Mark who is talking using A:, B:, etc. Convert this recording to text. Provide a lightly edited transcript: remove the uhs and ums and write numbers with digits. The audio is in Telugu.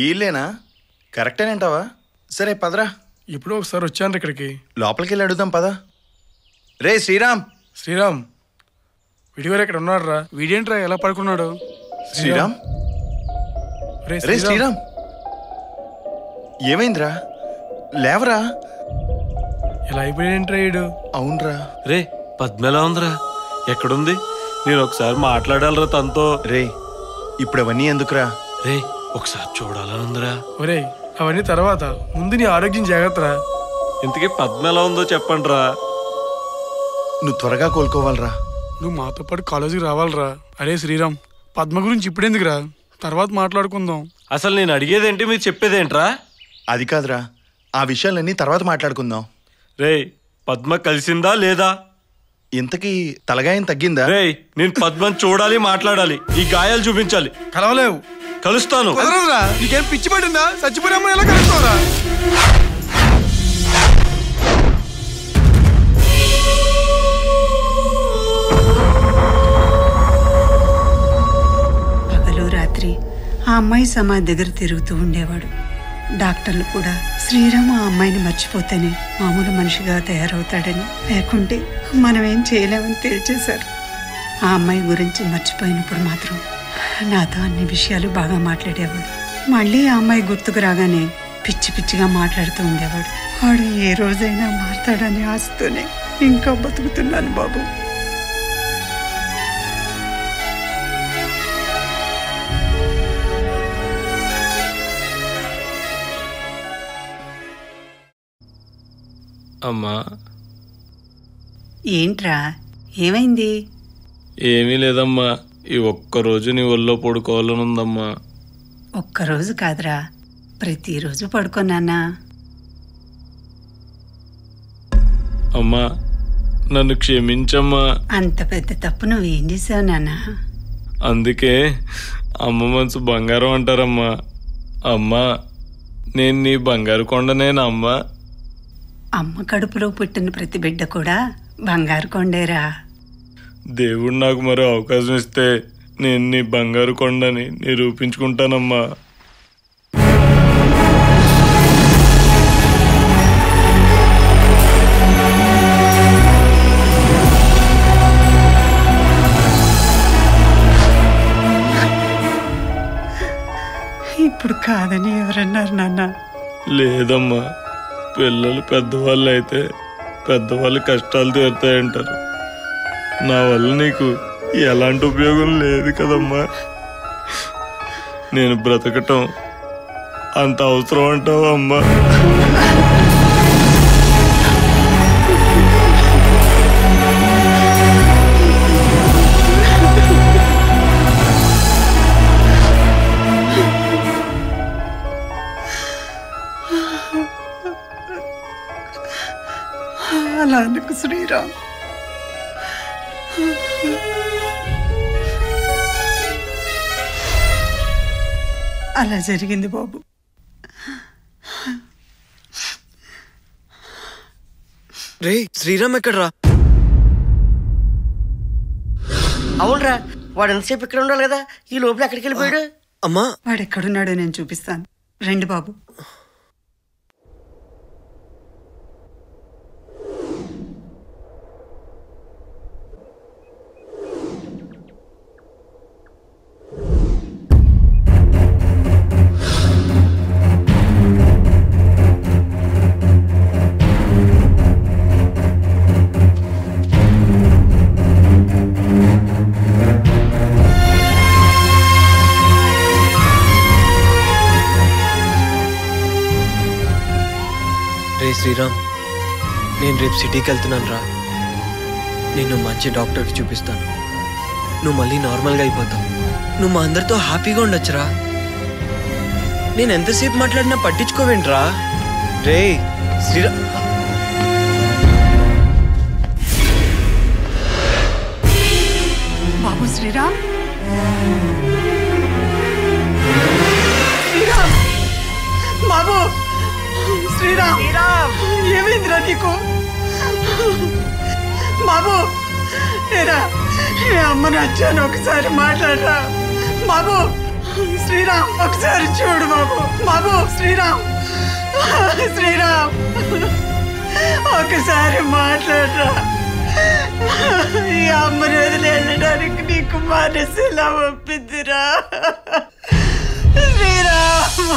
A: ఈలేనా? కరెక్టేనంటావా? సరే పదరా.
B: ఇప్పుడు ఒకసారి వచ్చాను ఇక్కడికి.
A: లోపలికి వెళ్ళి అడుగుదాం పద. రే శ్రీరామ్.
B: శ్రీరామ్ వీడివారు ఎక్కడ ఉన్నాడు రా? వీడేంట్రా ఎలా పడుకున్నాడు?
A: శ్రీరామ్ రే శ్రీరామ్ ఏమైందిరా? లేవరా.
B: ఇలా అయిపోయింట్రా వీడు.
A: అవునరా.
C: రే పద్మ ఎలా ఉందిరా? ఎక్కడుంది? నేను ఒకసారి మాట్లాడాలరా తనతో.
A: రే ఇప్పుడు అవన్నీ ఎందుకురా?
C: రే ఒకసారి చూడాలని ఉందిరా.
B: ఒరే అవన్నీ తర్వాత, ముందు నీ ఆరోగ్యం జాగ్రత్తరా.
C: ఇంతకీ పద్మ ఎలా ఉందో చెప్పండి రా.
A: నువ్వు త్వరగా కోలుకోవాలరా.
B: నువ్వు మాతో పాటు కాలేజీకి రావాలరా. అరే శ్రీరామ్, పద్మ గురించి ఇప్పుడెందుకురా, తర్వాత మాట్లాడుకుందాం.
C: అసలు నేను అడిగేదేంటి, మీరు చెప్పేదేంట్రా?
A: అది కాదురా, ఆ విషయాలన్నీ తర్వాత మాట్లాడుకుందాం.
C: రే పద్మ కలిసిందా లేదా?
A: ఇంతకీ తలగాయం తగ్గిందా?
C: రే నేను పద్మని చూడాలి, మాట్లాడాలి, ఈ గాయాలు చూపించాలి.
B: కలవలేవు.
C: కలుస్తాను.
B: నీకేం పిచ్చి పడిందా? చచ్చిపోయిన అమ్మాయి ఎలా కలుస్తావురా?
D: పగలు రాత్రి ఆ అమ్మాయి సమాధి దగ్గర తిరుగుతూ ఉండేవాడు. డాక్టర్లు కూడా శ్రీరామ్ ఆ అమ్మాయిని మర్చిపోతేనే మామూలు మనిషిగా తయారవుతాడని, లేకుంటే మనం ఏం చేయలేమని తేల్చేశారు. ఆ అమ్మాయి గురించి మర్చిపోయినప్పుడు మాత్రం నాతో అన్ని విషయాలు బాగా మాట్లాడేవాడు. మళ్ళీ ఆ అమ్మాయి గుర్తుకు రాగానే పిచ్చి పిచ్చిగా మాట్లాడుతూ ఉండేవాడు. వాడు ఏ రోజైనా మారతాడని ఆశతోనే ఇంకా బతుకుతున్నాను బాబు.
C: అమ్మా.
D: ఏంట్రా, ఏమైంది?
C: ఏమీ లేదమ్మా, ఈ ఒక్కరోజు నీ ఒళ్ళో పడుకోవాలని ఉందమ్మా.
D: ఒక్కరోజు కాదురా, ప్రతిరోజు పడుకోనాన్నా.
C: అమ్మా నన్ను క్షమించమ్మా.
D: అంత పెద్ద తప్పు నువ్వేం చేసావు నాన్నా?
C: అందుకే అమ్మ మనసు బంగారం అంటారమ్మా. అమ్మా నేను నీ బంగారు కొండనేనా అమ్మా?
D: అమ్మ కడుపులో పుట్టిన ప్రతి బిడ్డ కూడా బంగారు కొండేరా.
C: దేవుడు నాకు మరో అవకాశం ఇస్తే నేను నీ బంగారు కొండని నిరూపించుకుంటానమ్మా.
D: ఇప్పుడు కాదని ఎవరన్నారు నాన్న?
C: లేదమ్మా, పిల్లలు పెద్దవాళ్ళు అయితే పెద్దవాళ్ళు కష్టాలు తీరుతాయంటారు. నా వల్ల నీకు ఎలాంటి ఉపయోగం లేదు కదమ్మా. నేను బ్రతకటం అంత అవసరం అంటావా అమ్మా?
D: అలా అనుకు శ్రీరామ్. అలా జరిగింది బాబు.
E: రే శ్రీరామ్ ఎక్కడ్రా?
F: అవునరా, వాడు ఎంతసేపు ఇక్కడ ఉండాలి కదా, ఈ లోపల ఎక్కడికి వెళ్ళిపోయాడు?
E: అమ్మా
D: వాడు ఎక్కడున్నాడో నేను చూపిస్తాను, రండి బాబు.
E: రే శ్రీరామ్, నేను రేపు సిటీకి వెళ్తున్నాను రా. నేను మంచి డాక్టర్కి చూపిస్తాను. నువ్వు మళ్ళీ నార్మల్గా అయిపోతావు. నువ్వు మా అందరితో హ్యాపీగా ఉండొచ్చురా. నేను ఎంతసేపు మాట్లాడినా పట్టించుకోవేంట్రా? రే శ్రీరామ్.
D: బాబు శ్రీరామ్, బాబు శ్రీరామ్, ఏమైందిరా నీకు? బాబు ఏరా, ఏ అమ్మను వచ్చాను, ఒకసారి మాట్లాడరా బాబు. శ్రీరామ్ ఒకసారి చూడు బాబు. బాబు శ్రీరామ్, శ్రీరామ్ ఒకసారి మాట్లాడరా. ఈ అమ్మని వదిలి వెళ్ళడానికి నీకు మనసు ఎలా ఒప్పిద్దిరా శ్రీరామ్?